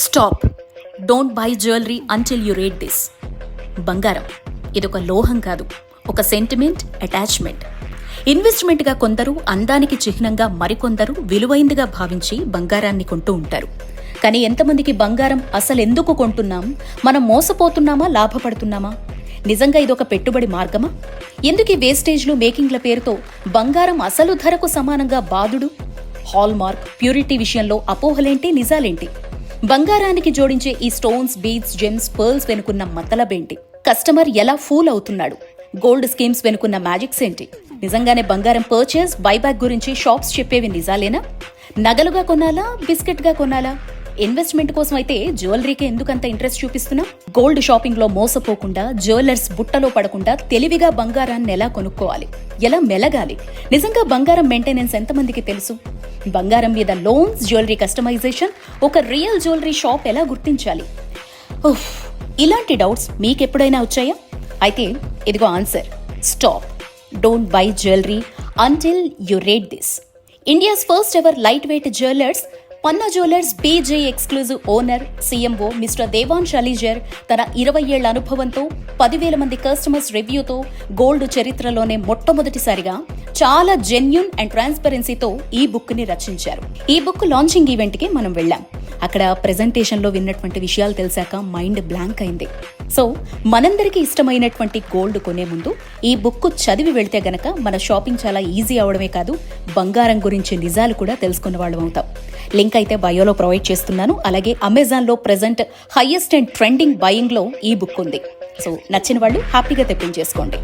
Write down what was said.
Stop. Don't buy jewellery until you read this. బంగారం ఇదొక లోహం కాదు, ఒక సెంటిమెంట్, అటాచ్మెంట్. ఇన్వెస్ట్మెంట్గా కొందరు, అందానికి చిహ్నంగా మరికొందరు విలువైందిగా భావించి బంగారాన్ని కొంటూ ఉంటారు. కానీ ఎంతమందికి బంగారం అసలు ఎందుకు కొంటున్నాం? మనం మోసపోతున్నామా, లాభపడుతున్నామా? నిజంగా ఇదొక పెట్టుబడి మార్గమా? ఎందుకు ఈ వేస్టేజ్లు, మేకింగ్ల పేరుతో బంగారం అసలు ధరకు సమానంగా బాదుడు? హాల్మార్క్, ప్యూరిటీ విషయంలో అపోహలేంటి, నిజాలేంటి? బంగారానికి జోడించే ఈ స్టోన్స్, బీడ్స్, జెమ్స్, పర్ల్స్ వెనుకున్న మతలబేంటి? కస్టమర్ ఎలా ఫూల్ అవుతున్నాడు? గోల్డ్ స్కీమ్స్ వెనుకున్న మ్యాజిక్స్ ఏంటి? నిజంగానే బంగారం పర్చేస్, బైబ్యాక్ గురించి షాప్స్ చెప్పేవి నిజాలేనా? నగలుగా కొనాలా, బిస్కెట్గా కొనాలా? ఇన్వెస్ట్మెంట్ కోసం అయితే జ్యువెలరీకి ఎందుకంత ఇంట్రెస్ట్ చూపిస్తున్నా? గోల్డ్ షాపింగ్ లో మోసపోకుండా, జ్యువెలర్స్ బుట్టలో పడకుండా తెలివిగా బంగారాన్ని ఎలా కొనుక్కోవాలి, ఎలా మెలగాలి? నిజంగా బంగారం మెయింటెనెన్స్ ఎంతమందికి తెలుసు? బంగారం మీద లోన్స్, జ్యువెలరీ కస్టమైజేషన్, ఒక రియల్ జ్యువెలరీ షాప్ ఎలా గుర్తించాలి? ఇలాంటి డౌట్స్ మీకెప్పుడైనా వచ్చాయా? అయితే ఇదిగో answer. Stop. Don't buy jewellery until you read this. India's first ever lightweight jewellers Panna jewellers BJ exclusive owner, CMO mister Devansh అలీజర్ తన 20 ఏళ్ల అనుభవంతో, 10,000 మంది కస్టమర్స్ రివ్యూతో గోల్డ్ చరిత్రలోనే మొట్టమొదటిసారిగా చాలా జెన్యూన్ అండ్ ట్రాన్స్పరెన్సీతో ఈ బుక్ ని రచించారు. ఈ బుక్ లాంచింగ్ ఈవెంట్ కి మనం వెళ్ళాం. అక్కడ ప్రెజెంటేషన్ లో విన్నటువంటి విషయాలు తెలిసాక మైండ్ బ్లాంక్ అయింది. సో మనందరికీ ఇష్టమైనటువంటి గోల్డ్ కొనే ముందు ఈ బుక్ చదివి వెళ్తే గనక మన షాపింగ్ చాలా ఈజీ అవడమే కాదు, బంగారం గురించి నిజాలు కూడా తెలుసుకున్న వాళ్ళం అవుతాం. లింక్ అయితే బయోలో ప్రొవైడ్ చేస్తున్నాను. అలాగే అమెజాన్ లో present highest and trending buying లో ఈ బుక్ ఉంది. సో నచ్చిన వాళ్ళు హ్యాపీగా తెప్పించేసుకోండి.